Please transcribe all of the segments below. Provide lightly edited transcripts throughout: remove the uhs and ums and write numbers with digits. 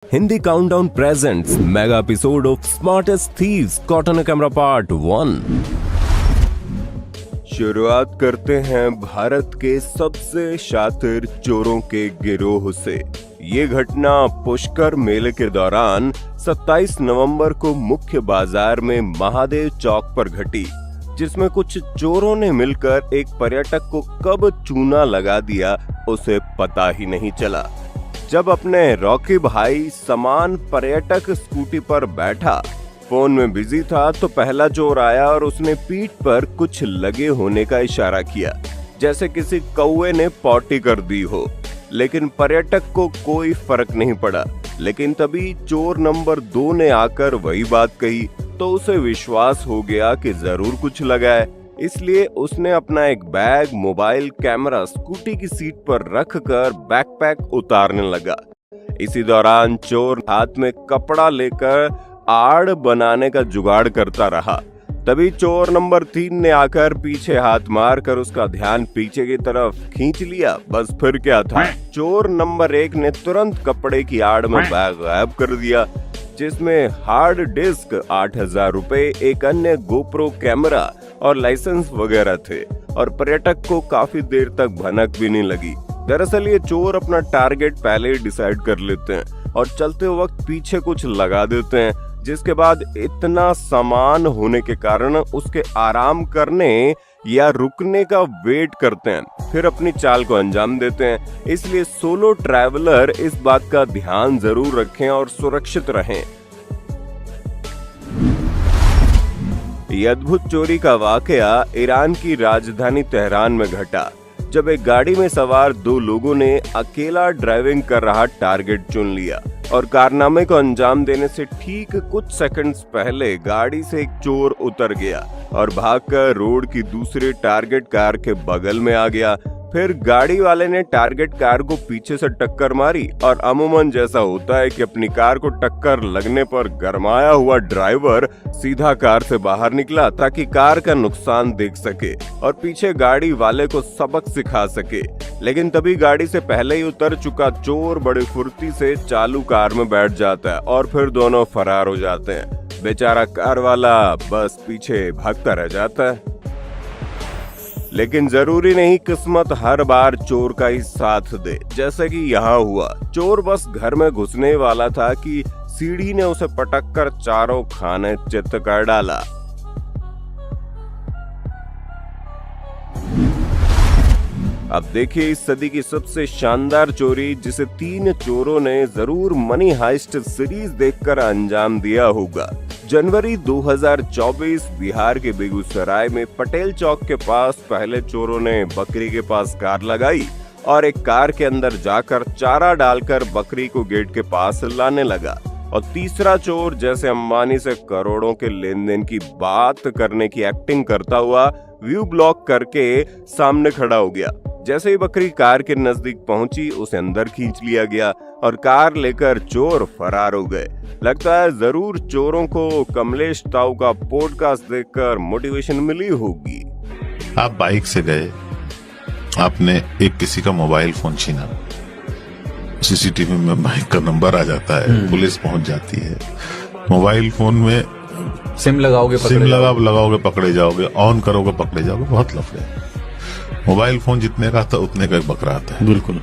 Hindi Countdown presents mega episode of Smartest Thieves Caught on a Camera Part 1। शुरुआत करते हैं भारत के सबसे शातिर चोरों के गिरोह से। ये घटना पुष्कर मेले के दौरान 27 नवंबर को मुख्य बाजार में महादेव चौक पर घटी, जिसमें कुछ चोरों ने मिलकर एक पर्यटक को कब चूना लगा दिया उसे पता ही नहीं चला। जब अपने रॉकी भाई समान पर्यटक स्कूटी पर बैठा फोन में बिजी था तो पहला चोर आया और उसने पीठ पर कुछ लगे होने का इशारा किया, जैसे किसी कौवे ने पॉटी कर दी हो। लेकिन पर्यटक को कोई फर्क नहीं पड़ा। लेकिन तभी चोर नंबर 2 ने आकर वही बात कही तो उसे विश्वास हो गया कि जरूर कुछ लगा है। इसलिए उसने अपना एक बैग, मोबाइल, कैमरा स्कूटी की सीट पर रखकर बैकपैक उतारने लगा। इसी दौरान चोर हाथ में कपड़ा लेकर आड़ बनाने का जुगाड़ करता रहा। तभी चोर नंबर 3 ने आकर पीछे हाथ मारकर उसका ध्यान पीछे की तरफ खींच लिया। बस फिर क्या था, चोर नंबर 1 ने तुरंत कपड़े की आड़ में बैग गायब कर दिया, जिसमें हार्ड डिस्क, 8,000 रुपए, एक अन्य गोप्रो कैमरा और लाइसेंस वगैरह थे। और पर्यटक को काफी देर तक भनक भी नहीं लगी। दरअसल ये चोर अपना टारगेट पहले ही डिसाइड कर लेते हैं और चलते वक्त पीछे कुछ लगा देते हैं, जिसके बाद इतना सामान होने के कारण उसके आराम करने या रुकने का वेट करते हैं, फिर अपनी चाल को अंजाम देते हैं। इसलिए सोलो ट्रैवलर इस बात का ध्यान जरूर रखें और सुरक्षित रहें। ये अद्भुत चोरी का वाकया ईरान की राजधानी तेहरान में घटा, जब एक गाड़ी में सवार 2 लोगों ने अकेला ड्राइविंग कर रहा टारगेट चुन लिया और कारनामे को अंजाम देने से ठीक कुछ सेकंड्स पहले गाड़ी से एक चोर उतर गया और भागकर रोड की दूसरी टारगेट कार के बगल में आ गया। फिर गाड़ी वाले ने टारगेट कार को पीछे से टक्कर मारी और अमूमन जैसा होता है कि अपनी कार को टक्कर लगने पर गरमाया हुआ ड्राइवर सीधा कार से बाहर निकला ताकि कार का नुकसान देख सके और पीछे गाड़ी वाले को सबक सिखा सके। लेकिन तभी गाड़ी से पहले ही उतर चुका चोर बड़ी फुर्ती से चालू कार में बैठ जाता है और फिर दोनों फरार हो जाते हैं। बेचारा कार वाला बस पीछे भागता रह जाता है। लेकिन जरूरी नहीं किस्मत हर बार चोर का ही साथ दे, जैसे कि यहाँ हुआ। चोर बस घर में घुसने वाला था कि सीढ़ी ने उसे पटक कर चारों खाने चित्त कर डाला। अब देखिए इस सदी की सबसे शानदार चोरी, जिसे 3 चोरों ने जरूर मनी हाइस्ट सीरीज देखकर अंजाम दिया होगा। जनवरी 2024 बिहार के बेगूसराय में पटेल चौक के पास पहले चोरों ने बकरी के पास कार लगाई और एक कार के अंदर जाकर चारा डालकर बकरी को गेट के पास लाने लगा। और तीसरा चोर जैसे अंबानी से करोड़ों के लेन देन की बात करने की एक्टिंग करता हुआ व्यू ब्लॉक करके सामने खड़ा हो गया। जैसे ही बकरी कार के नजदीक पहुंची उसे अंदर खींच लिया गया और कार लेकर चोर फरार हो गए। लगता है जरूर चोरों को कमलेश ताऊ का पॉडकास्ट देखकर मोटिवेशन मिली होगी। आप बाइक से गए, आपने एक किसी का मोबाइल फोन छीना, सीसीटीवी में बाइक का नंबर आ जाता है, पुलिस पहुंच जाती है। मोबाइल फोन में सिम लगाओगे पकड़े जाओगे, ऑन करोगे पकड़े जाओगे, बहुत लफड़े। मोबाइल फोन जितने का था उतने का एक बकरा आता है। बिल्कुल,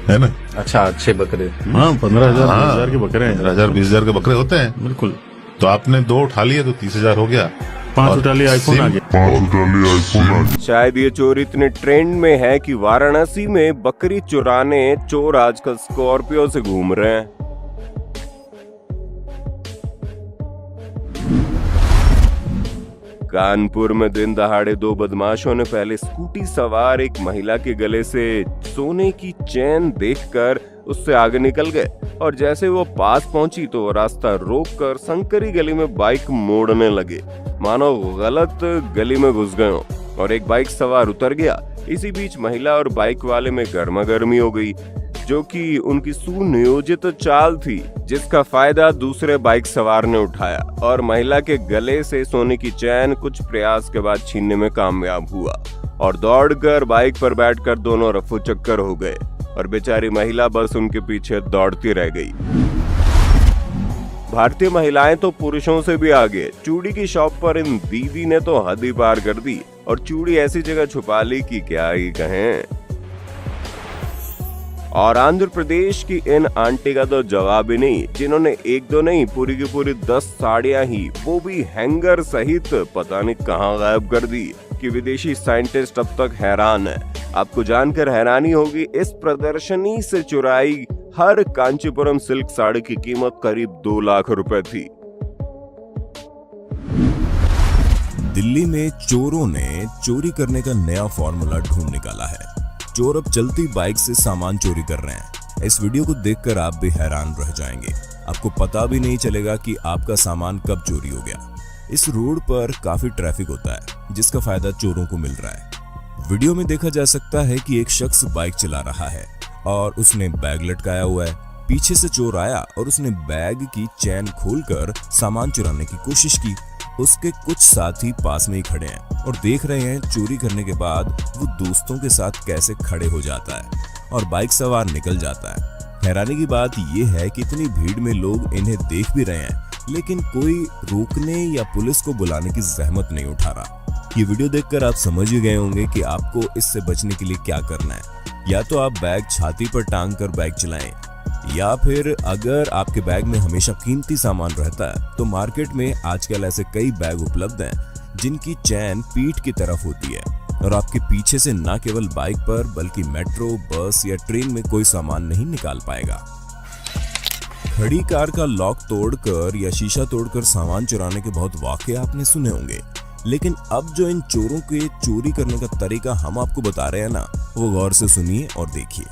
है ना? अच्छा, अच्छे बकरे। हाँ, 15,000 20,000 के बकरे हैं, 15,000 20,000 के बकरे होते हैं। बिल्कुल। तो आपने 2 उठा लिए तो 30,000 हो गया, 5 उठा लिए आईफोन आ गया। शायद ये चोर इतने ट्रेंड में है कि वाराणसी में बकरी चुराने चोर आजकल स्कॉर्पियो से घूम रहे हैं। कानपुर में दिन दहाड़े 2 बदमाशों ने पहले स्कूटी सवार एक महिला के गले से सोने की चेन देखकर उससे आगे निकल गए और जैसे वो पास पहुंची तो रास्ता रोककर संकरी गली में बाइक मोड़ने लगे, मानो गलत गली में घुस गए हो, और एक बाइक सवार उतर गया। इसी बीच महिला और बाइक वाले में गर्मागर्मी हो गई, जो कि उनकी सुनियोजित चाल थी, जिसका फायदा दूसरे बाइक सवार ने उठाया और महिला के गले से सोने की चैन कुछ प्रयास के बाद छीनने में कामयाब हुआ और दौड़कर बाइक पर बैठकर दोनों रफू चक्कर हो गए। और बेचारी महिला बस उनके पीछे दौड़ती रह गई। भारतीय महिलाएं तो पुरुषों से भी आगे। चूड़ी की शॉप पर इन दीदी ने तो हद ही पार कर दी और चूड़ी ऐसी जगह छुपा ली कि क्या ही कहें। और आंध्र प्रदेश की इन आंटी का तो जवाब ही नहीं, जिन्होंने एक दो नहीं पूरी की पूरी 10 साड़ियां ही, वो भी हैंगर सहित, पता नहीं कहां गायब कर दी कि विदेशी साइंटिस्ट अब तक हैरान है। आपको जानकर हैरानी होगी, इस प्रदर्शनी से चुराई हर कांचीपुरम सिल्क साड़ी की कीमत करीब 2 लाख रुपए थी। दिल्ली में चोरों ने चोरी करने का नया फॉर्मूला ढूंढ निकाला है। चोर अब चलती बाइक से सामान चोरी कर रहे हैं। इस वीडियो को देखकर आप भी हैरान रह जाएंगे। आपको पता भी नहीं चलेगा कि आपका सामान कब चोरी हो गया। इस रोड पर काफी ट्रैफिक होता है, जिसका फायदा चोरों को मिल रहा है। वीडियो में देखा जा सकता है कि एक शख्स बाइक चला रहा है और उसने बैग लटकाया हुआ है। पीछे से चोर आया और उसने बैग की चैन खोलकर सामान चुराने की कोशिश की। उसके कुछ साथी पास में ही खड़े हैं और देख रहे हैं चोरी करने के बाद वो दोस्तों के साथ कैसे खड़े हो जाता है और बाइक सवार निकल जाता है। हैरानी की बात यह है कि इतनी भीड़ में लोग इन्हें देख भी रहे हैं, लेकिन कोई रोकने या पुलिस को बुलाने की जहमत नहीं उठा रहा। ये वीडियो देखकर आप समझ ही गए होंगे कि आपको इससे बचने के लिए क्या करना है। या तो आप बैग छाती पर टांग कर बाइक चलाएं, या फिर अगर आपके बैग में हमेशा कीमती सामान रहता है तो मार्केट में आजकल ऐसे कई बैग उपलब्ध हैं जिनकी चैन पीठ की तरफ होती है और आपके पीछे से न केवल बाइक पर बल्कि मेट्रो, बस या ट्रेन में कोई सामान नहीं निकाल पाएगा। खड़ी कार का लॉक तोड़कर या शीशा तोड़कर सामान चुराने के बहुत वाकये आपने सुने होंगे, लेकिन अब जो इन चोरों के चोरी करने का तरीका हम आपको बता रहे हैं ना, वो गौर से सुनिए और देखिए,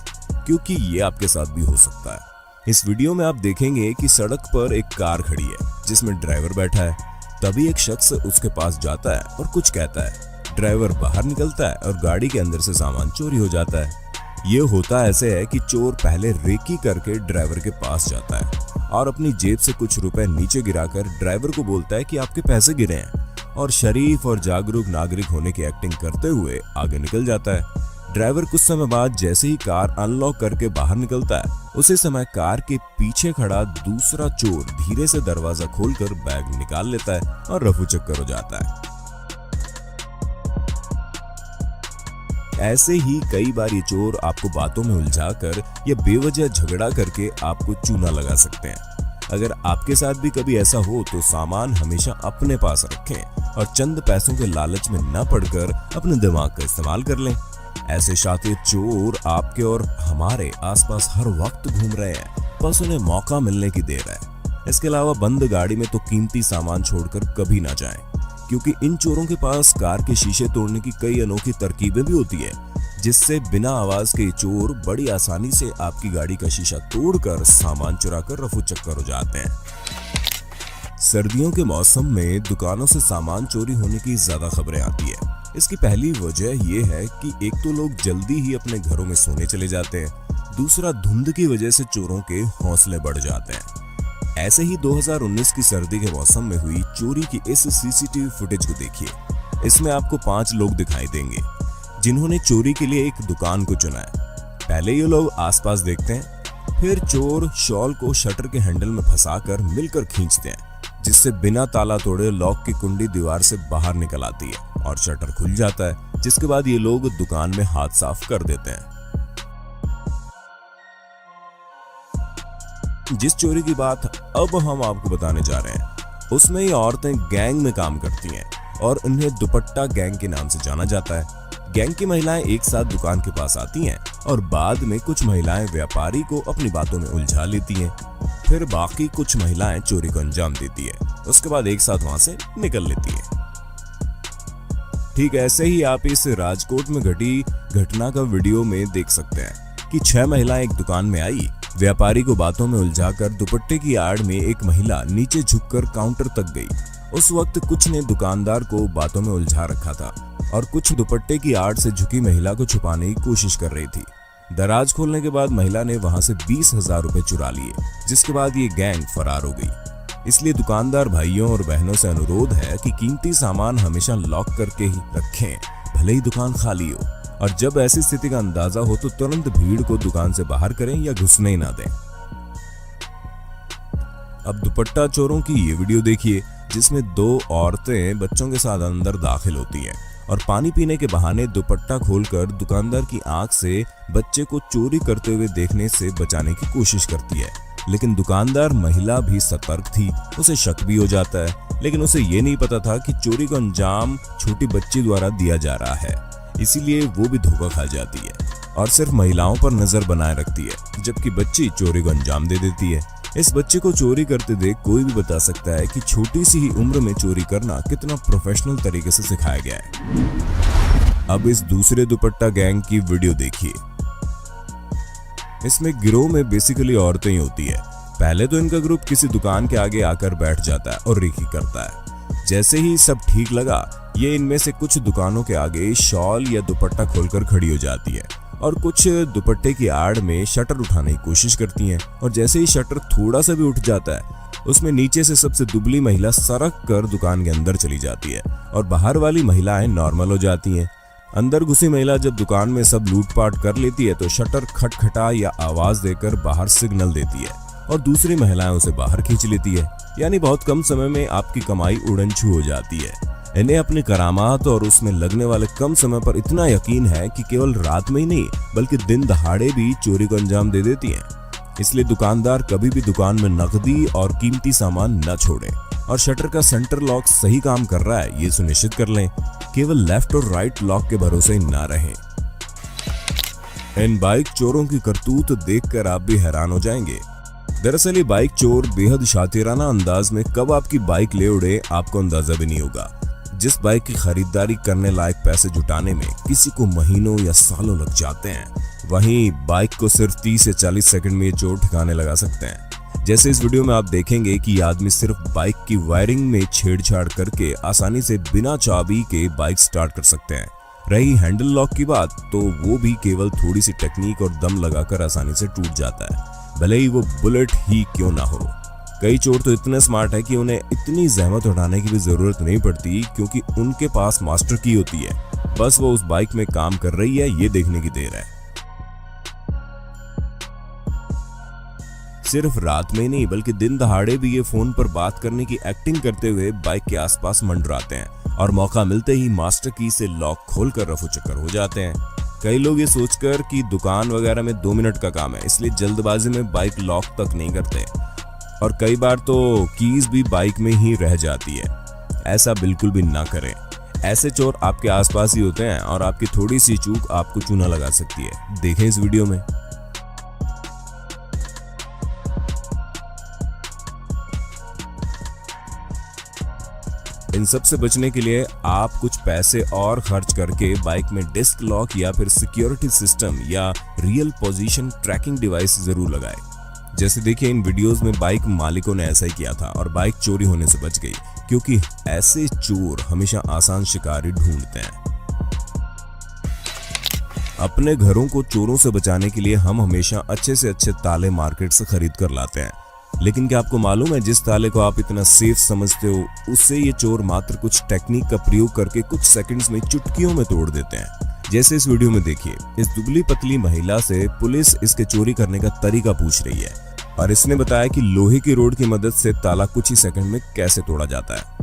क्योंकि ये आपके साथ भी हो सकता है। इस वीडियो में आप देखेंगे कि सड़क पर एक कार खड़ी है जिसमें ड्राइवर बैठा है। तभी एक शख्स उसके पास जाता है और कुछ कहता है। ड्राइवर बाहर निकलता है और गाड़ी के अंदर से सामान चोरी हो जाता है। ये होता ऐसे है कि चोर पहले रेकी करके ड्राइवर के पास जाता है और अपनी जेब से कुछ रुपए नीचे गिराकर ड्राइवर को बोलता है कि आपके पैसे गिरे हैं, और शरीफ और जागरूक नागरिक होने की एक्टिंग करते हुए आगे निकल जाता है। ड्राइवर कुछ समय बाद जैसे ही कार अनलॉक करके बाहर निकलता है, उसी समय कार के पीछे खड़ा दूसरा चोर धीरे से दरवाजा खोलकर बैग निकाल लेता है और रफू चक्कर हो जाता है। ऐसे ही कई बार ये चोर आपको बातों में उलझाकर या बेवजह झगड़ा करके आपको चूना लगा सकते हैं। अगर आपके साथ भी कभी ऐसा हो तो सामान हमेशा अपने पास रखें और चंद पैसों के लालच में न पड़कर अपने दिमाग का इस्तेमाल कर लें। ऐसे शातिर चोर आपके और हमारे आसपास हर वक्त घूम रहे हैं, बस उन्हें मौका मिलने की देर है। इसके अलावा बंद गाड़ी में तो कीमती सामान छोड़कर कभी ना जाएं, क्योंकि इन चोरों के पास कार के शीशे तोड़ने की कई अनोखी तरकीबें भी होती है, जिससे बिना आवाज के चोर बड़ी आसानी से आपकी गाड़ी का शीशा तोड़कर सामान चुराकर रफू चक्कर हो जाते हैं। सर्दियों के मौसम में दुकानों से सामान चोरी होने की ज्यादा खबरें आती है। इसकी पहली वजह यह है कि एक तो लोग जल्दी ही अपने घरों में सोने चले जाते हैं, दूसरा धुंध की वजह से चोरों के हौसले बढ़ जाते हैं। ऐसे ही 2019 की सर्दी के मौसम में हुई चोरी की इस सीसीटीवी फुटेज को देखिए। इसमें आपको 5 लोग दिखाई देंगे जिन्होंने चोरी के लिए एक दुकान को चुना है। पहले ये लोग आसपास देखते हैं, फिर चोर शॉल को शटर के हैंडल में फंसाकर मिलकर खींचते हैं, जिससे बिना ताला तोड़े लॉक की कुंडी दीवार से बाहर निकल आती है और शटर खुल जाता है, जिसके बाद ये लोग दुकान में हाथ साफ कर देते हैं। जिस चोरी की बात अब हम आपको बताने जा रहे हैं, उसमें ये औरतें गैंग में काम करती हैं और उन्हें दुपट्टा गैंग के नाम से जाना जाता है। गैंग की महिलाएं एक साथ दुकान के पास आती हैं और बाद में कुछ महिलाएं व्यापारी को अपनी बातों में उलझा लेती हैं, फिर बाकी कुछ महिलाएं चोरी को अंजाम देती है, उसके बाद एक साथ वहां से निकल लेती है। ठीक ऐसे ही आप इस राजकोट में घटी घटना का वीडियो में देख सकते हैं कि 6 महिलाएं एक दुकान में आई, व्यापारी को बातों में उलझाकर दुपट्टे की आड़ में एक महिला नीचे झुककर काउंटर तक गई। उस वक्त कुछ ने दुकानदार को बातों में उलझा रखा था और कुछ दुपट्टे की आड़ से झुकी महिला को छुपाने की कोशिश कर रही थी। दराज खोलने के बाद महिला ने वहां से 20,000 रुपए चुरा लिए, जिसके बाद ये गैंग फरार हो गई। इसलिए दुकानदार भाइयों और बहनों से अनुरोध है कि कीमती सामान हमेशा लॉक करके ही रखें, भले ही दुकान खाली हो, और जब ऐसी स्थिति का अंदाजा हो तो तुरंत भीड़ को दुकान से बाहर करें या घुसने ही ना दें। अब दुपट्टा चोरों की ये वीडियो देखिए, जिसमें 2 औरतें बच्चों के साथ अंदर दाखिल होती हैं और पानी पीने के बहाने दुपट्टा खोलकर दुकानदार की आंख से बच्चे को चोरी करते हुए देखने से बचाने की कोशिश करती है। लेकिन दुकानदार महिला भी सतर्क थी, उसे शक भी हो जाता है, लेकिन उसे ये नहीं पता था कि चोरी का अंजाम छोटी बच्ची द्वारा दिया जा रहा है, इसीलिए वो भी धोखा खा जाती है और सिर्फ महिलाओं पर नजर बनाए रखती है, जबकि बच्ची चोरी को अंजाम दे देती है। इस बच्चे को चोरी करते देख कोई भी बता सकता है कि छोटी सी ही उम्र में चोरी करना कितना प्रोफेशनल तरीके से सिखाया गया है। अब इस दूसरे दुपट्टा गैंग की वीडियो देखिए। इसमें गिरोह में बेसिकली औरतें ही होती है। पहले तो इनका ग्रुप किसी दुकान के आगे आकर बैठ जाता है और रेकी करता है। जैसे ही सब ठीक लगा, ये इनमें से कुछ दुकानों के आगे शॉल या दुपट्टा खोलकर खड़ी हो जाती है और कुछ दुपट्टे की आड़ में शटर उठाने की कोशिश करती हैं। और जैसे ही शटर थोड़ा सा भी उठ जाता है, उसमें नीचे से सबसे दुबली महिला सरक कर दुकान के अंदर चली जाती है और बाहर वाली महिलाएं नॉर्मल हो जाती हैं। अंदर घुसी महिला जब दुकान में सब लूटपाट कर लेती है तो शटर खटखटा या आवाज देकर बाहर सिग्नल देती है और दूसरी महिलाएं उसे बाहर खींच लेती है। यानी बहुत कम समय में आपकी कमाई उड़नछू हो जाती है। इन्हें अपनी करामात और उसमें लगने वाले कम समय पर इतना यकीन है कि केवल रात में ही नहीं बल्कि दिन दहाड़े भी चोरी को अंजाम दे देती हैं। इसलिए दुकानदार कभी भी दुकान में नकदी और कीमती सामान न छोड़ें और शटर का सेंटर लॉक सही काम कर रहा है ये सुनिश्चित कर लें। केवल लेफ्ट और राइट लॉक के भरोसे ना रहें। इन बाइक चोरों की करतूत देखकर आप भी हैरान हो जाएंगे। दरअसल ये बाइक चोर बेहद शातिराना अंदाज में कब आपकी बाइक ले उड़े आपको अंदाजा भी नहीं होगा। जिस बाइक की खरीदारी करने लायक पैसे जुटाने में किसी को महीनों या सालों लग जाते हैं, वहीं बाइक को सिर्फ 30 से 40 सेकंड में ये चोर ठिकाने लगा सकते हैं। जैसे इस वीडियो में आप देखेंगे कि आदमी सिर्फ बाइक की वायरिंग में छेड़छाड़ करके आसानी से बिना चाबी के बाइक स्टार्ट कर सकते हैं। रही हैंडल लॉक की बात, तो वो भी केवल थोड़ी सी टेक्निक और दम लगाकर आसानी से टूट जाता है, भले ही वो बुलेट ही क्यों ना हो। कई चोर तो इतने स्मार्ट है कि उन्हें इतनी जहमत उठाने की भी जरूरत नहीं पड़ती, क्योंकि उनके पास मास्टर की होती है। बस वो उस बाइक में काम कर रही है ये देखने की देर है। सिर्फ रात में नहीं बल्कि दिन दहाड़े भी ये फोन पर बात करने की एक्टिंग करते हुए बाइक के आसपास मंडराते हैं और मौका मिलते ही मास्टर की से लॉक खोलकर रफू चक्कर हो जाते हैं। कई लोग ये सोचकर कि दुकान वगैरह में 2 मिनट का काम है, इसलिए जल्दबाजी में बाइक लॉक तक नहीं करते और कई बार तो कीज भी बाइक में ही रह जाती है। ऐसा बिल्कुल भी ना करें। ऐसे चोर आपके आसपास ही होते हैं और आपकी थोड़ी सी चूक आपको चूना लगा सकती है। देखें इस वीडियो में। इन सब से बचने के लिए आप कुछ पैसे और खर्च करके बाइक में डिस्क लॉक या फिर सिक्योरिटी सिस्टम या रियल पोजीशन ट्रैकिंग डिवाइस जरूर लगाएं। जैसे देखिए इन वीडियोस में बाइक मालिकों ने ऐसा ही किया था और बाइक चोरी होने से बच गई, क्योंकि ऐसे चोर हमेशा आसान शिकारी ढूंढते हैं। अपने घरों को चोरों से बचाने के लिए हम हमेशा अच्छे से अच्छे ताले मार्केट से खरीद कर लाते हैं, लेकिन क्या आपको मालूम है जिस ताले को आप इतना सेफ समझते हो, उससे ये चोर मात्र कुछ टेक्निक का प्रयोग करके कुछ सेकंड्स में चुटकियों में तोड़ देते हैं। जैसे इस वीडियो में देखिए, इस दुबली पतली महिला से पुलिस इसके चोरी करने का तरीका पूछ रही है और इसने बताया कि लोहे की रोड की मदद से ताला कुछ ही सेकंड में कैसे तोड़ा जाता है।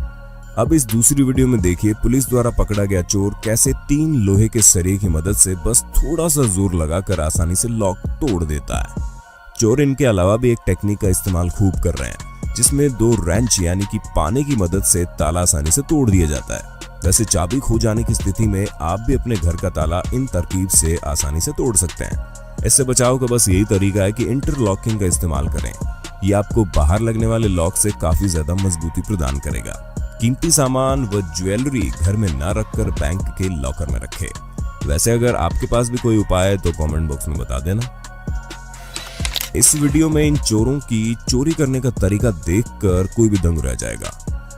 अब इस दूसरी वीडियो में देखिए पुलिस द्वारा पकड़ा गया चोर कैसे 3 लोहे के सरिये की मदद से बस थोड़ा सा जोर लगाकर आसानी से लॉक तोड़ देता है। चोर इनके अलावा भी एक टेक्निक का इस्तेमाल खूब कर रहे हैं, जिसमें 2 रेंच यानी कि पाने की मदद से ताला आसानी से तोड़ दिया जाता है। वैसे चाबी खो जाने की स्थिति में आप भी अपने घर का ताला इन तरकीब से आसानी से तोड़ सकते हैं। इससे बचाव का बस यही तरीका है कि इंटरलॉकिंग का इस्तेमाल करें। ये आपको बाहर लगने वाले लॉक से काफी ज्यादा मजबूती प्रदान करेगा। कीमती सामान व ज्वेलरी घर में न रखकर बैंक के लॉकर में रखें। वैसे अगर आपके पास भी कोई उपाय है तो कमेंट बॉक्स में बता देना। इस वीडियो में इन चोरों की चोरी करने का तरीका देखकर कोई भी दंग रह जाएगा।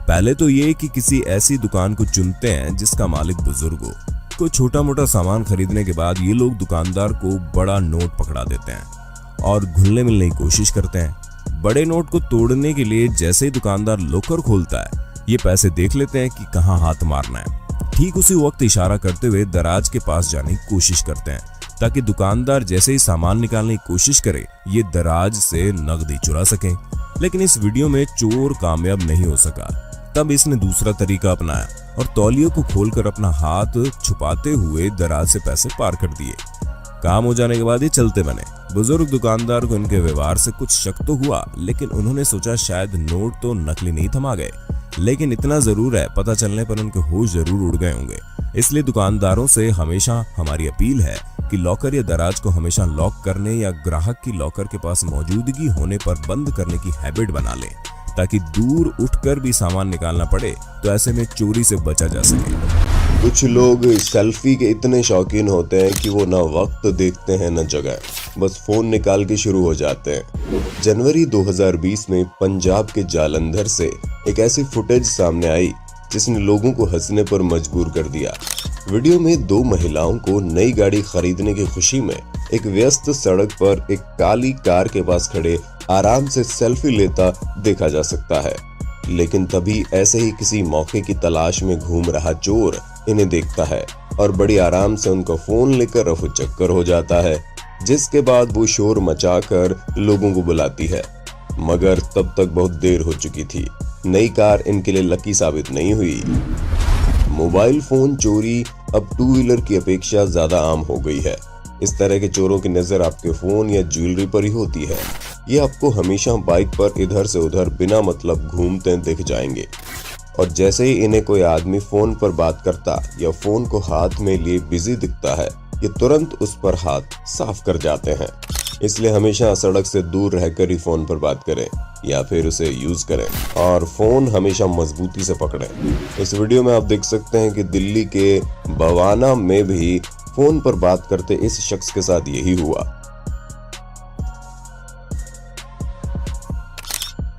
पहले तो ये कि किसी ऐसी दुकान को चुनते हैं जिसका मालिक बुजुर्ग हो। कोई छोटा मोटा सामान खरीदने के बाद ये लोग दुकानदार को बड़ा नोट पकड़ा देते हैं और घुलने मिलने की कोशिश करते हैं। बड़े नोट को तोड़ने के लिए जैसे ही दुकानदार लॉकर खोलता है, ये पैसे देख लेते हैं कि कहाँ हाथ मारना है। ठीक उसी वक्त इशारा करते हुए दराज के पास जाने की कोशिश करते हैं ताकि दुकानदार जैसे ही सामान निकालने की कोशिश करे ये दराज से नकदी चुरा सके। लेकिन इस वीडियो में चोर कामयाब नहीं हो सका। तब इसने दूसरा तरीका अपनाया और तौलियों को खोलकर अपना हाथ छुपाते हुए दराज से पैसे पार कर दिए। काम हो जाने के बाद ये चलते बने। बुजुर्ग दुकानदार को इनके व्यवहार से कुछ शक तो हुआ, लेकिन उन्होंने सोचा शायद नोट तो नकली नहीं थमा गए। लेकिन इतना जरूर है, पता चलने पर उनके होश जरूर उड़ गए होंगे। इसलिए दुकानदारों से हमेशा हमारी अपील है कि लॉकर या दराज को हमेशा लॉक करने या ग्राहक की लॉकर के पास मौजूदगी होने पर बंद करने की हैबिट बना लें, ताकि दूर उठकर भी सामान निकालना पड़े तो ऐसे में चोरी से बचा जा सके। कुछ लोग सेल्फी के इतने शौकीन होते हैं कि वो ना वक्त देखते हैं न जगह, बस फोन निकाल के शुरू हो जाते हैं। जनवरी 2020 में पंजाब के जालंधर से एक ऐसी फुटेज सामने आई जिसने लोगों को हंसने पर मजबूर कर दिया। वीडियो में दो महिलाओं को नई गाड़ी खरीदने की खुशी में एक व्यस्त सड़क पर एक काली कार के पास खड़े आराम से सेल्फी लेता देखा जा सकता है। लेकिन तभी ऐसे ही किसी मौके की तलाश में घूम रहा चोर इन्हें देखता है और बड़ी आराम से उनका फोन लेकर रफू चक्कर हो जाता है, जिसके बाद वो शोर मचाकर लोगों को बुलाती है। मगर तब तक बहुत देर हो चुकी थी। नई कार इनके लिए लकी साबित नहीं हुई। मोबाइल फोन चोरी अब टू व्हीलर की अपेक्षा ज्यादा आम हो गई है। इस तरह के चोरों की नजर आपके फोन या ज्वेलरी पर ही होती है। ये आपको हमेशा बाइक पर इधर से उधर बिना मतलब घूमते दिख जाएंगे और जैसे ही इन्हें कोई आदमी फोन पर बात करता या फोन को हाथ में लिए बिजी दिखता है, ये तुरंत उस पर हाथ साफ कर जाते हैं। इसलिए हमेशा सड़क से दूर रहकर ही फोन पर बात करें या फिर उसे यूज करें और फोन हमेशा मजबूती से पकड़ें। इस वीडियो में आप देख सकते हैं कि दिल्ली के बवाना में भी फोन पर बात करते इस शख्स के साथ यही हुआ।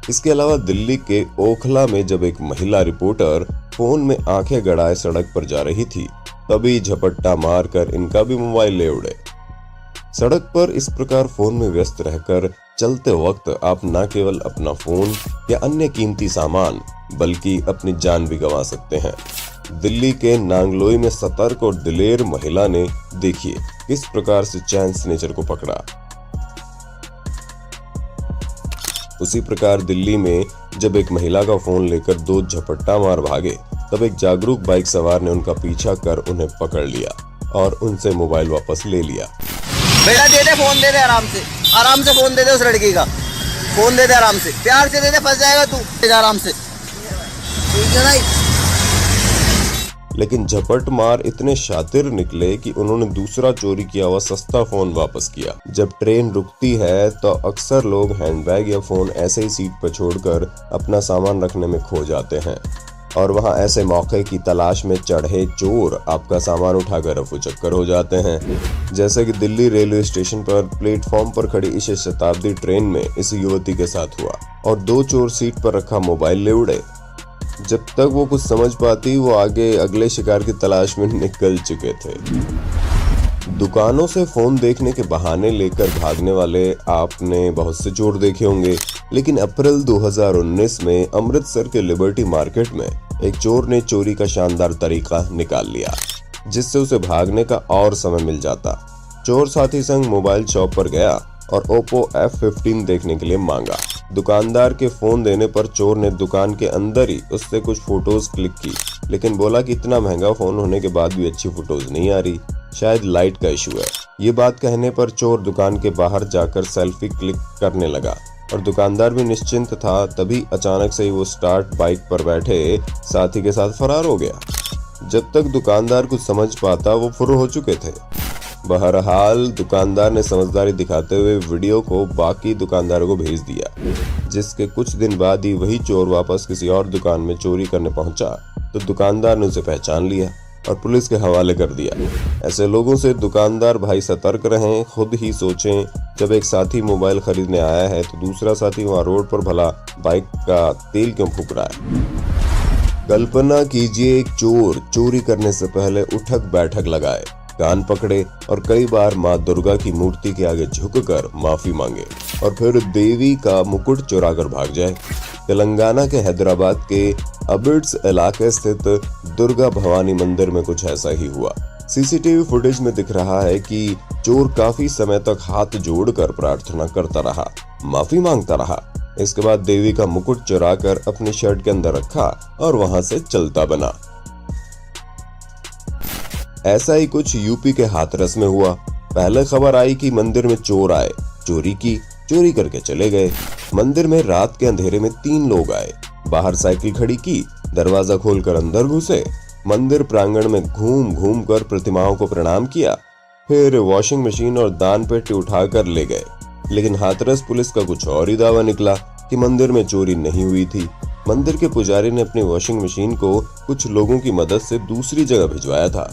इसके अलावा दिल्ली के ओखला में जब एक महिला रिपोर्टर फोन में आंखें गड़ाए सड़क पर जा रही थी, तभी झपट्टा मारकर इनका भी मोबाइल ले उड़े। सड़क पर इस प्रकार फोन में व्यस्त रहकर चलते वक्त आप न केवल अपना फोन या अन्य कीमती सामान बल्कि अपनी जान भी गंवा सकते हैं। दिल्ली के नांगलोई में सतर्क और दिलेर महिला ने देखिए किस प्रकार से चैन स्नेचर को पकड़ा। उसी प्रकार दिल्ली में जब एक महिला का फोन लेकर दो झपट्टा मार भागे, तब एक जागरूक बाइक सवार ने उनका पीछा कर उन्हें पकड़ लिया और उनसे मोबाइल वापस ले लिया। बेटा दे दे, फोन दे दे, आराम से फोन दे दे, उस लड़की का फोन दे दे, आराम से प्यार से दे दे, फंस जाएगा तू, आराम से। लेकिन झपट मार इतने शातिर निकले कि उन्होंने दूसरा चोरी किया हुआ सस्ता फोन वापस किया। जब ट्रेन रुकती है तो अक्सर लोग हैंडबैग या फोन ऐसे ही सीट पर छोड़कर अपना सामान रखने में खो जाते हैं और वहां ऐसे मौके की तलाश में चढ़े चोर आपका सामान उठाकर रफू चक्कर हो जाते हैं। जैसे कि दिल्ली रेलवे स्टेशन पर प्लेटफॉर्म पर खड़ी इस शताब्दी ट्रेन में इस युवती के साथ हुआ और दो चोर सीट पर रखा मोबाइल ले उड़े। जब तक वो कुछ समझ पाती, वो आगे अगले शिकार की तलाश में निकल चुके थे। दुकानों से फोन देखने के बहाने लेकर भागने वाले आपने बहुत से चोर देखे होंगे, लेकिन अप्रैल 2019 में अमृतसर के लिबर्टी मार्केट में एक चोर ने चोरी का शानदार तरीका निकाल लिया, जिससे उसे भागने का और समय मिल जाता। चोर साथी संग मोबाइल शॉप पर गया और ओप्पो F15 देखने के लिए मांगा। दुकानदार के फोन देने पर चोर ने दुकान के अंदर ही उससे कुछ फोटोज क्लिक की, लेकिन बोला कि इतना महंगा फोन होने के बाद भी अच्छी फोटोज नहीं आ रही, शायद लाइट का इशू है। ये बात कहने पर चोर दुकान के बाहर जाकर सेल्फी क्लिक करने लगा और दुकानदार भी निश्चिंत था। तभी अचानक से ही वो स्टार्ट बाइक पर बैठे साथी के साथ फरार हो गया। जब तक दुकानदार कुछ समझ पाता, वो फुर्र हो चुके थे। बहरहाल दुकानदार ने समझदारी दिखाते हुए वीडियो को बाकी दुकानदारों को भेज दिया, जिसके कुछ दिन बाद ही वही चोर वापस किसी और दुकान में चोरी करने पहुंचा तो दुकानदार ने उसे पहचान लिया और पुलिस के हवाले कर दिया। ऐसे लोगों से दुकानदार भाई सतर्क रहें, खुद ही सोचें। जब एक साथी मोबाइल खरीदने आया है तो दूसरा साथी वहाँ रोड पर भला बाइक का तेल क्यों फूक रहा है। कल्पना कीजिए, एक चोर चोरी करने से पहले उठक बैठक लगाए, कान पकड़े और कई बार माँ दुर्गा की मूर्ति के आगे झुककर माफी मांगे और फिर देवी का मुकुट चुरा कर भाग जाए। तेलंगाना के हैदराबाद के अबिड्स इलाके स्थित दुर्गा भवानी मंदिर में कुछ ऐसा ही हुआ। सीसीटीवी फुटेज में दिख रहा है कि चोर काफी समय तक हाथ जोड़कर प्रार्थना करता रहा, माफी मांगता रहा। इसके बाद देवी का मुकुट चुराकर अपनी शर्ट के अंदर रखा और वहां से चलता बना। ऐसा ही कुछ यूपी के हाथरस में हुआ। पहले खबर आई कि मंदिर में चोर आए, चोरी करके चले गए। मंदिर में रात के अंधेरे में 3 लोग आए, बाहर साइकिल खड़ी की, दरवाजा खोलकर अंदर घुसे, मंदिर प्रांगण में घूम कर प्रतिमाओं को प्रणाम किया, फिर वॉशिंग मशीन और दान पेटी उठाकर ले गए। लेकिन हाथरस पुलिस का कुछ और ही दावा निकला कि मंदिर में चोरी नहीं हुई थी। मंदिर के पुजारी ने अपनी वॉशिंग मशीन को कुछ लोगों की मदद से दूसरी जगह भिजवाया था।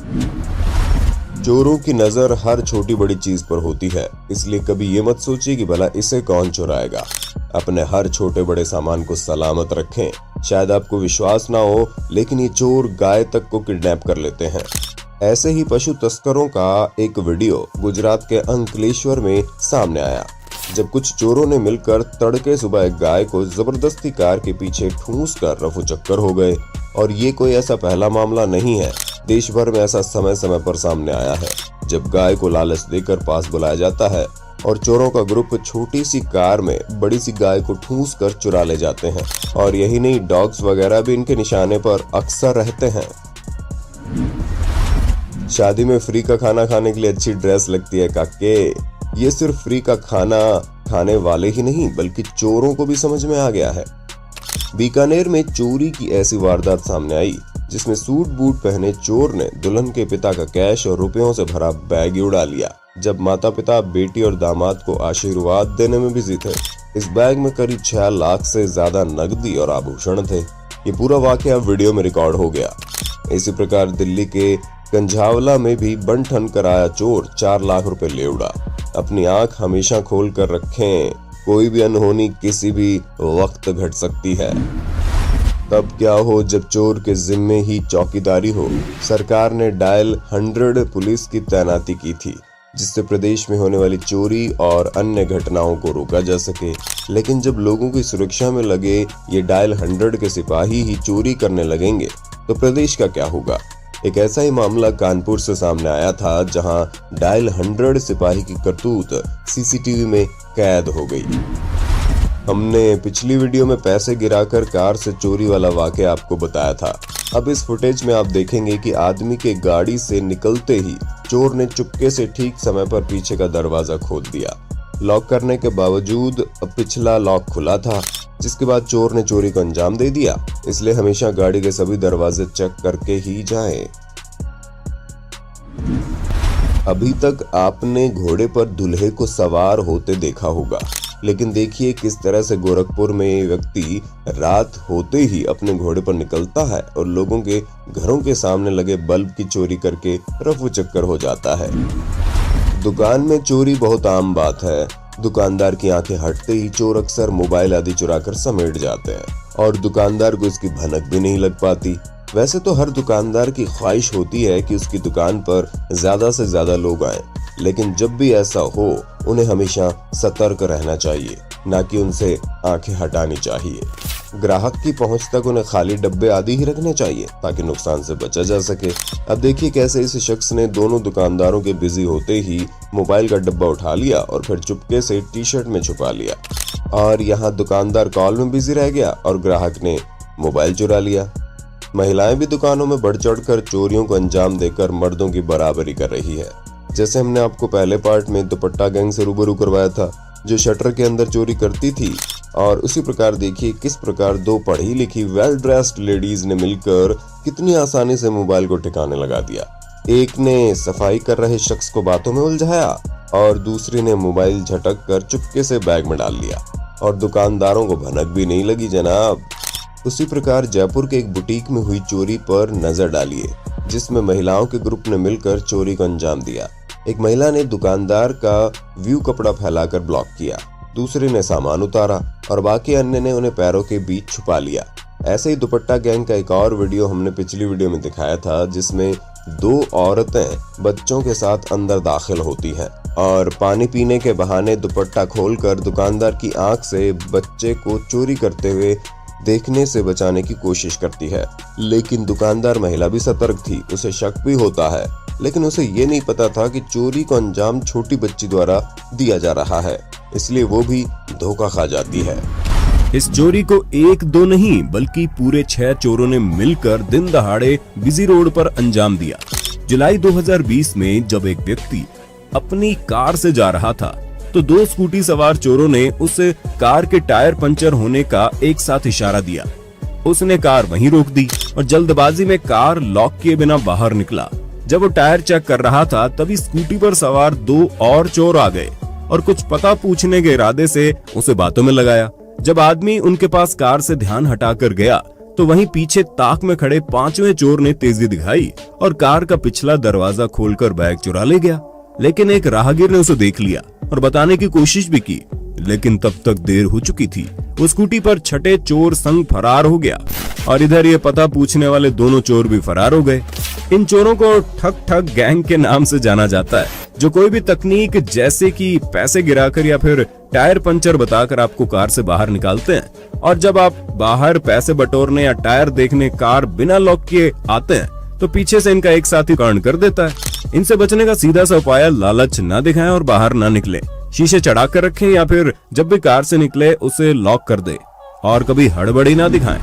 चोरों की नजर हर छोटी बड़ी चीज पर होती है, इसलिए कभी ये मत सोचिए कि भला इसे कौन चुराएगा। अपने हर छोटे बड़े सामान को सलामत रखें। शायद आपको विश्वास ना हो, लेकिन ये चोर गाय तक को किडनैप कर लेते हैं। ऐसे ही पशु तस्करों का एक वीडियो गुजरात के अंकलेश्वर में सामने आया, जब कुछ चोरों ने मिलकर तड़के सुबह एक गाय को जबरदस्ती कार के पीछे ठूंस कर रफू चक्कर हो गए। और ये कोई ऐसा पहला मामला नहीं है, देश भर में ऐसा समय समय पर सामने आया है, जब गाय को लालच देकर पास बुलाया जाता है और चोरों का ग्रुप छोटी सी कार में बड़ी सी गाय को ठूंस कर चुरा ले जाते हैं। और यही नहीं, डॉग्स वगैरह भी इनके निशाने पर अक्सर रहते हैं। शादी में फ्री का खाना खाने के लिए अच्छी ड्रेस लगती है काके। ये सिर्फ फ्री का खाना खाने वाले ही नहीं, बल्कि चोरों को भी समझ में आ गया है। बीकानेर में चोरी की ऐसी वारदात सामने आई, जिसमें सूट बूट पहने चोर ने दुल्हन के पिता का कैश और रुपयों से भरा बैग ही उड़ा लिया, जब माता पिता बेटी और दामाद को आशीर्वाद देने में बिजी थे। इस बैग में करीब 6 लाख से ज्यादा नकदी और आभूषण थे। ये पूरा वाकया वीडियो में रिकॉर्ड हो गया। इसी प्रकार दिल्ली के कंझावला में भी बन ठन कर आया चोर 4 लाख रुपए ले उड़ा। अपनी आंख हमेशा खोल कर रखें, कोई भी अनहोनी किसी भी वक्त घट सकती है। तब क्या हो जब चोर के जिम्मे ही चौकीदारी हो। सरकार ने डायल 100 पुलिस की तैनाती की थी, जिससे प्रदेश में होने वाली चोरी और अन्य घटनाओं को रोका जा सके। लेकिन जब लोगों की सुरक्षा में लगे ये डायल 100 के सिपाही ही चोरी करने लगेंगे, तो प्रदेश का क्या होगा। एक ऐसा ही मामला कानपुर से सामने आया था, जहां डायल 100 सिपाही की करतूत सीसीटीवी में कैद हो गई। हमने पिछली वीडियो में पैसे गिराकर कार से चोरी वाला वाकया आपको बताया था। अब इस फुटेज में आप देखेंगे कि आदमी के गाड़ी से निकलते ही चोर ने चुपके से ठीक समय पर पीछे का दरवाजा खोल दिया। लॉक करने के बावजूद पिछला लॉक खुला था, जिसके बाद चोर ने चोरी को अंजाम दे दिया। इसलिए हमेशा गाड़ी के सभी दरवाजे चेक करके ही जाएं। अभी तक आपने घोड़े पर दूल्हे को सवार होते देखा होगा, लेकिन देखिए किस तरह से गोरखपुर में ये व्यक्ति रात होते ही अपने घोड़े पर निकलता है और लोगों के घरों के सामने लगे बल्ब की चोरी करके रफू चक्कर हो जाता है। दुकान में चोरी बहुत आम बात है। दुकानदार की आंखें हटते ही चोर अक्सर मोबाइल आदि चुराकर समेट जाते हैं और दुकानदार को इसकी भनक भी नहीं लग पाती। वैसे तो हर दुकानदार की ख्वाहिश होती है कि उसकी दुकान पर ज्यादा से ज्यादा लोग आएं, लेकिन जब भी ऐसा हो उन्हें हमेशा सतर्क रहना चाहिए, ना कि उनसे आंखें हटानी चाहिए। ग्राहक की पहुंच तक उन्हें खाली डब्बे आदि ही रखने चाहिए ताकि नुकसान से बचा जा सके। अब देखिए कैसे इस शख्स ने दोनों दुकानदारों के बिजी होते ही मोबाइल का डब्बा उठा लिया और फिर चुपके से टी शर्ट में छुपा लिया। और यहाँ दुकानदार कॉल में बिजी रह गया और ग्राहक ने मोबाइल चुरा लिया। महिलाएं भी दुकानों में बढ़ चढ़कर चोरियों को अंजाम देकर मर्दों की बराबरी कर रही है। जैसे हमने आपको पहले पार्ट में दुपट्टा गैंग से रूबरू करवाया था, जो शटर के अंदर चोरी करती थी, और उसी प्रकार देखिए किस प्रकार 2 पढ़ी लिखी वेल ड्रेस्ड लेडीज ने मिलकर कितनी आसानी से मोबाइल को ठिकाने लगा दिया। एक ने सफाई कर रहे शख्स को बातों में उलझाया और दूसरी ने मोबाइल झटक कर चुपके से बैग में डाल लिया और दुकानदारों को भनक भी नहीं लगी जनाब। उसी प्रकार जयपुर के एक बुटीक में हुई चोरी पर नजर डालिए, जिसमें महिलाओं के ग्रुप ने मिलकर चोरी को अंजाम दिया। एक महिला ने दुकानदार का व्यू कपड़ा फैलाकर ब्लॉक किया, दूसरे ने सामान उतारा और बाकी अन्य ने उन्हें पैरों के बीच छुपा लिया। ऐसे ही दुपट्टा गैंग का एक और वीडियो हमने पिछली वीडियो में दिखाया था, जिसमें 2 औरतें बच्चों के साथ अंदर दाखिल होती हैं और पानी पीने के बहाने दुपट्टा खोलकर दुकानदार की आंख से बच्चे को चोरी करते हुए देखने से बचाने की कोशिश करती है, लेकिन दुकानदार महिला भी सतर्क थी। उसे शक भी होता है, लेकिन उसे ये नहीं पता था कि चोरी को अंजाम छोटी बच्ची द्वारा दिया जा रहा है, इसलिए वो भी धोखा खा जाती है। इस चोरी को एक दो नहीं बल्कि पूरे 6 चोरों ने मिलकर दिन दहाड़े बिजी रोड पर अंजाम दिया। जुलाई 2020 में जब एक व्यक्ति अपनी कार से जा रहा था तो 2 स्कूटी सवार चोरों ने उस कार के टायर पंचर होने का एक साथ इशारा दिया। उसने कार वहीं रोक दी और जल्दबाजी में कार लॉक किए बिना बाहर निकला। जब वो टायर चेक कर रहा था तभी स्कूटी पर सवार 2 और चोर आ गए और कुछ पता पूछने के इरादे से उसे बातों में लगाया। जब आदमी उनके पास कार से ध्यान हटाकर गया तो वहीं पीछे ताक में खड़े 5वें चोर ने तेजी दिखाई और कार का पिछला दरवाजा खोलकर बैग चुरा ले गया। लेकिन एक राहगीर ने उसे देख लिया और बताने की कोशिश भी की, लेकिन तब तक देर हो चुकी थी। वो स्कूटी पर छठे चोर संग फरार हो गया और इधर ये पता पूछने वाले दोनों चोर भी फरार हो गए। इन चोरों को ठग ठग गैंग के नाम से जाना जाता है, जो कोई भी तकनीक जैसे कि पैसे गिराकर या फिर टायर पंचर बताकर आपको कार से बाहर निकालते हैं। और जब आप बाहर पैसे बटोरने या टायर देखने कार बिना लॉक किए आते हैं तो पीछे से इनका एक साथी कांड कर देता है। इनसे बचने का सीधा सा उपाय लालच ना दिखाएं और बाहर ना निकले। शीशे चढ़ा कर रखें या फिर जब भी कार से निकले उसे लॉक कर दे और कभी हड़बड़ी ना दिखाएं।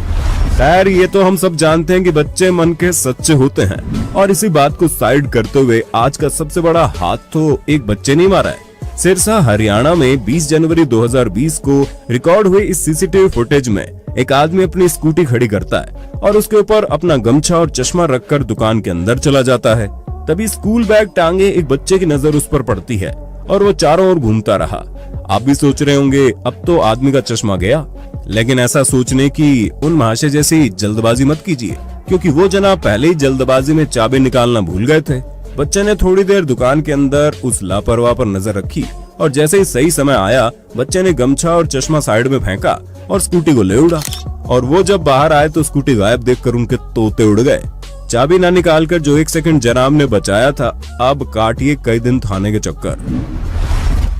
खैर, ये तो हम सब जानते हैं कि बच्चे मन के सच्चे होते हैं और इसी बात को साइड करते हुए आज का सबसे बड़ा हाथ तो एक बच्चे ने मारा है। सिरसा हरियाणा में 20 जनवरी 2020 को रिकॉर्ड हुए इस सीसीटीवी फुटेज में एक आदमी अपनी स्कूटी खड़ी करता है और उसके ऊपर अपना गमछा और चश्मा रखकर दुकान के अंदर चला जाता है। तभी स्कूल बैग टांगे एक बच्चे की नजर उस पर पड़ती है और वो चारों ओर घूमता रहा। आप भी सोच रहे होंगे अब तो आदमी का चश्मा गया, लेकिन ऐसा सोचने की उन महाशय जैसी जल्दबाजी मत कीजिए, क्योंकि वो जनाब पहले ही जल्दबाजी में चाबी निकालना भूल गए थे। बच्चे ने थोड़ी देर दुकान के अंदर उस लापरवाह पर नजर रखी और जैसे ही सही समय आया बच्चे ने गमछा और चश्मा साइड में फेंका और स्कूटी को ले उड़ा। और वो जब बाहर आए तो स्कूटी गायब देखकर उनके तोते उड़ गए। चाबी ना निकालकर जो 1 सेकंड जनाब ने बचाया था, अब काटिए कई दिन थाने के चक्कर।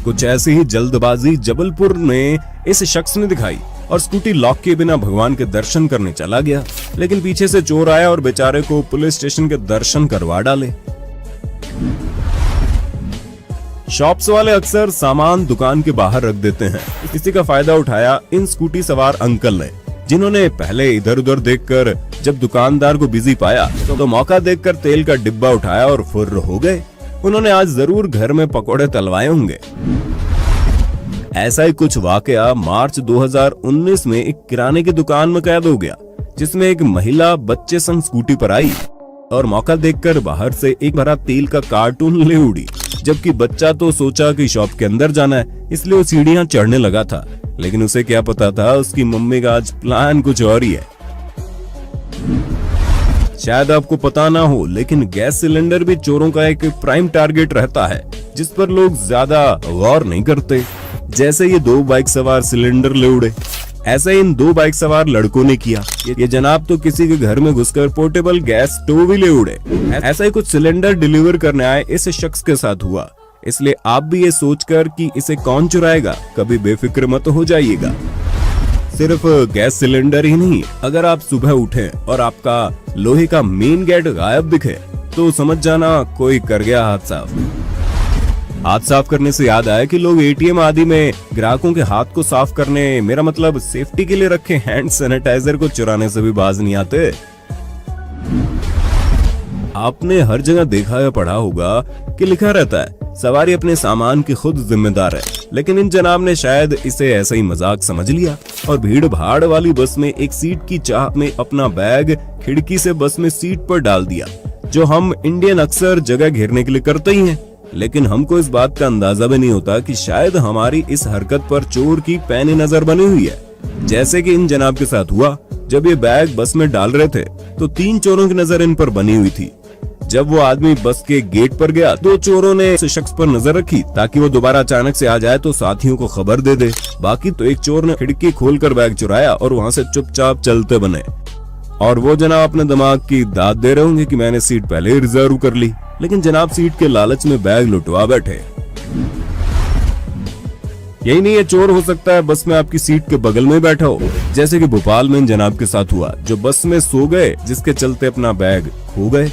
कुछ ऐसी ही जल्दबाजी जबलपुर में इस शख्स ने दिखाई और स्कूटी लॉक किए बिना भगवान के दर्शन करने चला गया, लेकिन पीछे से चोर आया और बेचारे को पुलिस स्टेशन के दर्शन करवा डाले। शॉप्स वाले अक्सर सामान दुकान के बाहर रख देते हैं। इसी का फायदा उठाया इन स्कूटी सवार अंकल ने, जिन्होंने पहले इधर उधर देखकर जब दुकानदार को बिजी पाया तो मौका देखकर तेल का डिब्बा उठाया और फुर्र हो गए। उन्होंने आज जरूर घर में पकोड़े तलवाए होंगे। ऐसा ही कुछ वाकया मार्च 2019 में एक किराने की दुकान में कैद हो गया, जिसमें एक महिला बच्चे संग स्कूटी पर आई और मौका देखकर बाहर से एक भरा तेल का कार्टून ले उड़ी। जबकि बच्चा तो सोचा कि शॉप के अंदर जाना है, इसलिए वो सीढ़ियां चढ़ने लगा था, लेकिन उसे क्या पता था उसकी मम्मी का आज प्लान कुछ और ही है। शायद आपको पता ना हो, लेकिन गैस सिलेंडर भी चोरों का एक प्राइम टारगेट रहता है, जिस पर लोग ज्यादा गौर नहीं करते। जैसे ये 2 बाइक सवार सिलेंडर ले उड़े, ऐसा इन 2 बाइक सवार लड़कों ने किया। ये जनाब तो किसी के घर में घुसकर पोर्टेबल गैस स्टोव भी ले उड़े। ऐसा ही कुछ सिलेंडर डिलीवर करने आए इस शख्स के साथ हुआ। इसलिए आप भी ये सोचकर कि इसे कौन चुराएगा, कभी बेफिक्र मत हो जाइएगा। सिर्फ गैस सिलेंडर ही नहीं, अगर आप सुबह उठे और आपका लोहे का मेन गेट गायब दिखे तो समझ जाना कोई कर गया हाथ साफ। हाथ साफ करने से याद आया कि लोग एटीएम आदि में ग्राहकों के हाथ को साफ करने, मेरा मतलब सेफ्टी के लिए रखे हैंड सैनिटाइजर को चुराने से भी बाज नहीं आते। आपने हर जगह देखा या पढ़ा होगा कि लिखा रहता है सवारी अपने सामान की खुद जिम्मेदार है, लेकिन इन जनाब ने शायद इसे ऐसा ही मजाक समझ लिया और भीड़ भाड़ वाली बस में एक सीट की चाह में अपना बैग खिड़की से बस में सीट पर डाल दिया, जो हम इंडियन अक्सर जगह घेरने के लिए करते ही हैं। लेकिन हमको इस बात का अंदाजा भी नहीं होता कि शायद हमारी इस हरकत पर चोर की पैनी नजर बनी हुई है, जैसे कि इन जनाब के साथ हुआ। जब ये बैग बस में डाल रहे थे तो 3 चोरों की नजर इन पर बनी हुई थी। जब वो आदमी बस के गेट पर गया, 2 चोरों ने इस शख्स पर नजर रखी ताकि वो दोबारा अचानक से आ जाए तो साथियों को खबर दे दे। बाकी तो एक चोर ने खिड़की खोलकर बैग चुराया और वहां से चुपचाप चलते बने। और वो जनाब अपने दिमाग की दाद दे रहे होंगे कि मैंने सीट पहले ही रिजर्व कर ली, लेकिन जनाब सीट के लालच में बैग लुटवा बैठे। यही नहीं है, चोर हो सकता है बस में आपकी सीट के बगल में बैठा हो, जैसे कि भोपाल में इन जनाब के साथ हुआ जो बस में सो गए, जिसके चलते अपना बैग खो गए।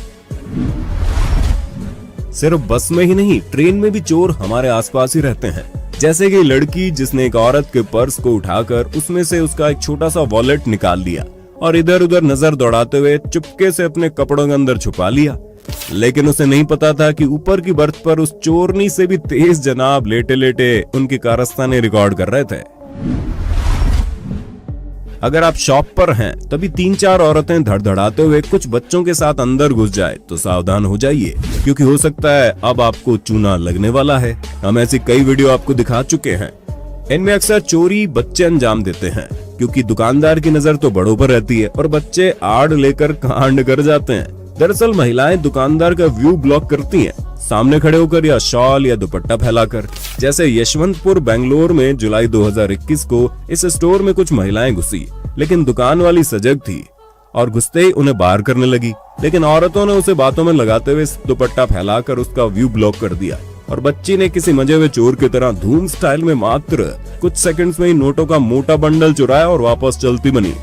सिर्फ बस में ही नहीं, ट्रेन में भी चोर हमारे आसपास ही रहते हैं। जैसे कि लड़की जिसने एक औरत के पर्स को उठाकर उसमें से उसका एक छोटा सा वॉलेट निकाल लिया और इधर उधर नजर दौड़ाते हुए चुपके से अपने कपड़ों के अंदर छुपा लिया। लेकिन उसे नहीं पता था कि ऊपर की बर्थ पर उस चोरनी से भी तेज जनाब लेटे लेटे उनकी कारस्तानी रिकॉर्ड कर रहे थे। अगर आप शॉप पर हैं तभी 3-4 औरतें धड़धड़ाते हुए कुछ बच्चों के साथ अंदर घुस जाए तो सावधान हो जाइए, क्योंकि हो सकता है अब आपको चूना लगने वाला है। हम ऐसी कई वीडियो आपको दिखा चुके हैं। इनमें अक्सर चोरी बच्चे अंजाम देते हैं, क्योंकि दुकानदार की नजर तो बड़ों पर रहती है और बच्चे आड़ लेकर कांड कर जाते हैं। दरअसल महिलाएं दुकानदार का व्यू ब्लॉक करती हैं, सामने खड़े होकर या शॉल या दुपट्टा फैलाकर। जैसे यशवंतपुर बेंगलोर में जुलाई 2021 को इस स्टोर में कुछ महिलाएं घुसी, लेकिन दुकान वाली सजग थी और घुसते ही उन्हें बाहर करने लगी, लेकिन औरतों ने उसे बातों में लगाते हुए दुपट्टा फैलाकर उसका व्यू ब्लॉक कर दिया और बच्ची ने किसी मजे हुए चोर की तरह धूम स्टाइल में मात्र कुछ सेकंड्स में ही नोटों का मोटा बंडल चुराया और वापस चलती बनी।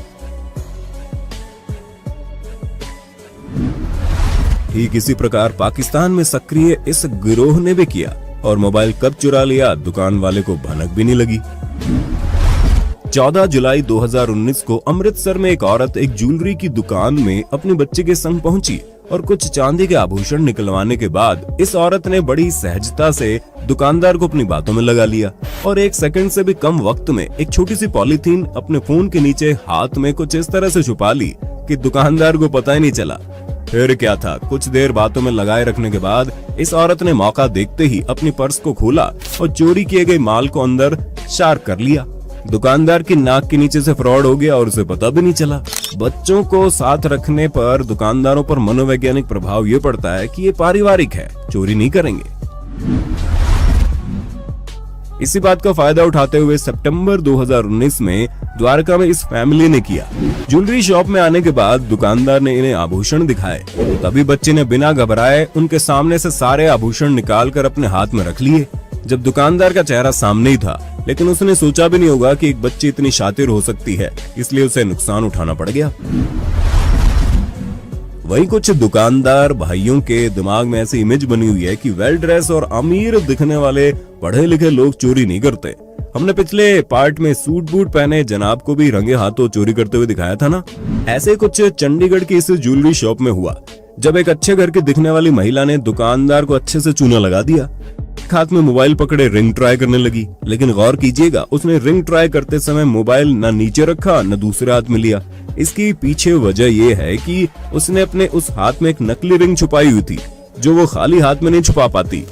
ठीक इसी प्रकार पाकिस्तान में सक्रिय इस गिरोह ने भी किया और मोबाइल कब चुरा लिया दुकान वाले को भनक भी नहीं लगी। 14 जुलाई 2019 को अमृतसर में एक औरत एक ज्वेलरी की दुकान में अपनी बच्ची के संग पहुंची और कुछ चांदी के आभूषण निकलवाने के बाद इस औरत ने बड़ी सहजता से दुकानदार को अपनी बातों में लगा लिया और 1 सेकंड से भी कम वक्त में एक छोटी सी पॉलीथीन अपने फोन के नीचे हाथ में कुछ इस तरह से छुपा ली कि दुकानदार को पता ही नहीं चला। फिर क्या था, कुछ देर बातों में लगाए रखने के बाद इस औरत ने मौका देखते ही अपनी पर्स को खोला और चोरी किए गए माल को अंदर शार्क कर लिया। दुकानदार की नाक के नीचे से फ्रॉड हो गया और उसे पता भी नहीं चला। बच्चों को साथ रखने पर दुकानदारों पर मनोवैज्ञानिक प्रभाव ये पड़ता है कि ये पारिवारिक है, चोरी नहीं करेंगे। इसी बात का फायदा उठाते हुए सितंबर 2019 में द्वारका में इस फैमिली ने किया। ज्वेलरी शॉप में आने के बाद दुकानदार ने इन्हें आभूषण दिखाए, तभी बच्चे ने बिना घबराए उनके सामने से सारे आभूषण निकालकर अपने हाथ में रख लिए। जब दुकानदार का चेहरा सामने ही था, लेकिन उसने सोचा भी नहीं होगा कि एक बच्ची इतनी शातिर हो सकती है, इसलिए उसे नुकसान उठाना पड़ गया। वहीं कुछ दुकानदार भाइयों के दिमाग में ऐसी इमेज बनी हुई है कि वेल ड्रेस और अमीर दिखने वाले पढ़े लिखे लोग चोरी नहीं करते। हमने पिछले पार्ट में सूट बूट पहने जनाब को भी रंगे हाथों चोरी करते हुए दिखाया था ना। ऐसे कुछ चंडीगढ़ की इस ज्वेलरी शॉप में हुआ, जब एक अच्छे घर की दिखने वाली महिला ने दुकानदार को अच्छे से चूना लगा दिया। हाथ में मोबाइल पकड़े रिंग ट्राई करने लगी, लेकिन गौर कीजिएगा उसने रिंग ट्राई करते समय मोबाइल न नीचे रखा न दूसरे हाथ में लिया। इसकी पीछे वजह यह है कि उसने अपने उस हाथ में एक नकली रिंग छुपाई हुई थी, जो वो खाली हाथ में नहीं छुपा पाती।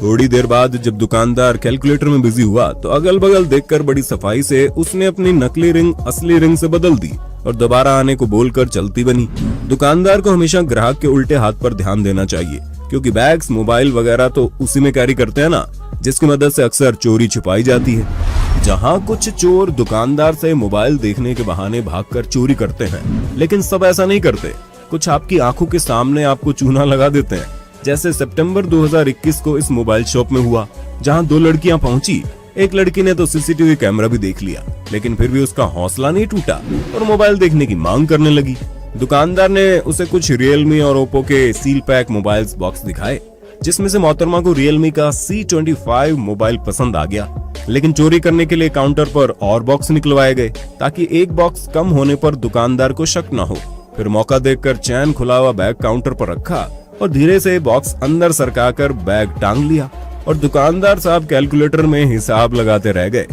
थोड़ी देर बाद जब दुकानदार कैलकुलेटर में बिजी हुआ तो अगल बगल देखकर बड़ी सफाई से उसने अपनी नकली रिंग असली रिंग से बदल दी और दोबारा आने को बोलकर चलती बनी। दुकानदार को हमेशा ग्राहक के उल्टे हाथ पर ध्यान देना चाहिए, क्योंकि बैग्स मोबाइल वगैरह तो उसी में कैरी करते हैं ना, जिसकी मदद से अक्सर चोरी छुपाई जाती है। जहां कुछ चोर दुकानदार से मोबाइल देखने के बहाने भागकर चोरी करते हैं, लेकिन सब ऐसा नहीं करते। कुछ आपकी आंखों के सामने आपको चूना लगा देते हैं, जैसे सितंबर 2021 को इस मोबाइल शॉप में हुआ, जहां 2 लड़कियां पहुंची। एक लड़की ने तो सीसीटीवी कैमरा भी देख लिया, लेकिन फिर भी उसका हौसला नहीं टूटा और मोबाइल देखने की मांग करने लगी। दुकानदार ने उसे कुछ रियलमी और ओप्पो के सील पैक मोबाइल बॉक्स दिखाए, जिसमें से मोहतरमा को रियलमी का C25 मोबाइल पसंद आ गया। लेकिन चोरी करने के लिए काउंटर पर और बॉक्स निकलवाए गए, ताकि एक बॉक्स कम होने पर दुकानदार को शक न हो। फिर मौका देखकर चैन खुला हुआ बैग काउंटर पर रखा और धीरे से बॉक्स अंदर सरकाकर बैग टांग लिया और दुकानदार साहब कैलकुलेटर में हिसाब लगाते रह गए।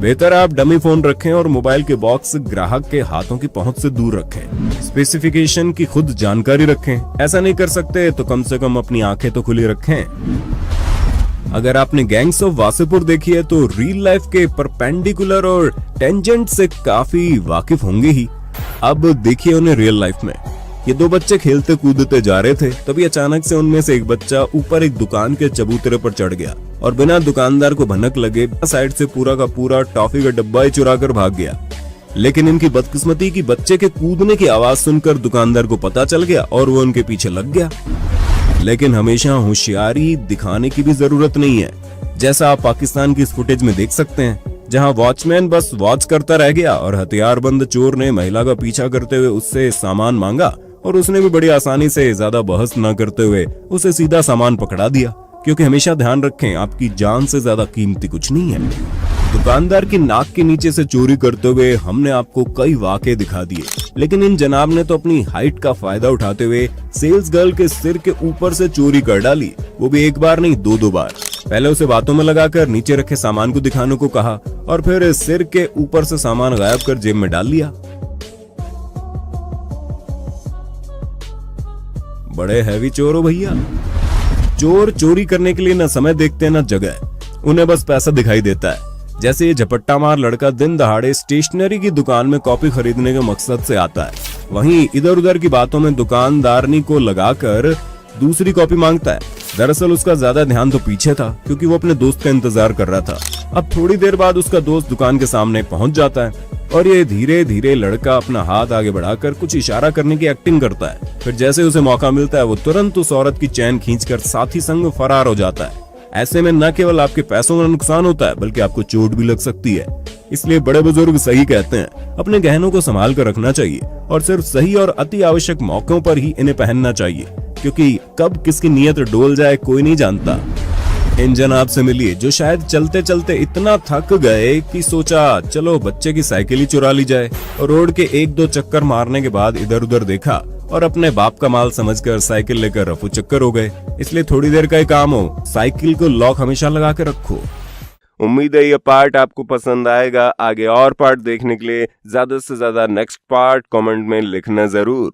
बेहतर आप डमी फोन रखें और मोबाइल के बॉक्स ग्राहक के हाथों की पहुंच से दूर रखें। स्पेसिफिकेशन की खुद जानकारी रखें। ऐसा नहीं कर सकते तो कम से कम अपनी आंखें तो खुली रखें। अगर आपने गैंग्स ऑफ वासेपुर देखी है तो रियल लाइफ के परपेंडिकुलर और टेंजेंट से काफी वाकिफ होंगे ही। अब देखिए उन्हें रियल लाइफ में। ये 2 बच्चे खेलते कूदते जा रहे थे, तभी अचानक से उनमें से एक बच्चा ऊपर एक दुकान के चबूतरे पर चढ़ गया और बिना दुकानदार को भनक लगे साइड से पूरा का पूरा टॉफी का डब्बा ही चुरा कर भाग गया। लेकिन इनकी बदकिस्मती की बच्चे के कूदने की आवाज सुनकर दुकानदार को पता चल गया और वो उनके पीछे लग गया। लेकिन हमेशा होशियारी दिखाने की भी जरूरत नहीं है। जैसा आप पाकिस्तान की इस फुटेज में देख सकते हैं, जहां वॉचमैन बस वॉच करता रह गया और हथियारबंद चोर ने महिला का पीछा करते हुए उससे सामान मांगा और उसने भी बड़ी आसानी से ज्यादा बहस न करते हुए उसे सीधा सामान पकड़ा दिया। क्योंकि हमेशा ध्यान रखें, आपकी जान से ज्यादा कीमती कुछ नहीं है। दुकानदार की नाक के नीचे से चोरी करते हुए हमने आपको कई वाकये दिखा दिए, लेकिन इन जनाब ने तो अपनी हाइट का फायदा उठाते हुए सेल्स गर्ल के सिर के ऊपर से चोरी कर डाली, वो भी एक बार नहीं 2-2 बार। पहले उसे बातों में लगाकर नीचे रखे सामान को दिखाने को कहा और फिर सिर के ऊपर से सामान गायब कर जेब में डाल लिया। बड़े हैवी चोर हो भैया। चोर चोरी करने के लिए न समय देखते हैं न जगह, उन्हें बस पैसा दिखाई देता है। जैसे ये झपट्टा मार लड़का दिन दहाड़े स्टेशनरी की दुकान में कॉपी खरीदने के मकसद से आता है, वहीं इधर उधर की बातों में दुकानदारनी को लगाकर दूसरी कॉपी मांगता है। दरअसल उसका ज्यादा ध्यान तो पीछे था, क्योंकि वो अपने दोस्त का इंतजार कर रहा था। अब थोड़ी देर बाद उसका दोस्त दुकान के सामने पहुंच जाता है और ये धीरे धीरे लड़का अपना हाथ आगे बढ़ाकर कुछ इशारा करने की एक्टिंग करता है। फिर जैसे उसे मौका मिलता है वो तुरंत उस औरत की चैन खींचकर साथी संग फरार हो जाता है। ऐसे में न केवल आपके पैसों का नुकसान होता है, बल्कि आपको चोट भी लग सकती है। इसलिए बड़े बुजुर्ग सही कहते हैं, अपने गहनों को संभाल कर रखना चाहिए और सिर्फ सही और अति आवश्यक मौकों पर ही इन्हें पहनना चाहिए, क्योंकि कब किसकी नीयत डोल जाए कोई नहीं जानता। इन जनाब से मिलिए जो शायद चलते चलते इतना थक गए कि सोचा चलो बच्चे की साइकिल ही चुरा ली जाए, और रोड के 1-2 चक्कर मारने के बाद इधर उधर देखा और अपने बाप का माल समझकर साइकिल लेकर रफू चक्कर हो गए। इसलिए थोड़ी देर का ही काम हो, साइकिल को लॉक हमेशा लगा के रखो। उम्मीद है ये पार्ट आपको पसंद आएगा। आगे और पार्ट देखने के लिए ज्यादा से ज्यादा नेक्स्ट पार्ट कमेंट में लिखना जरूर।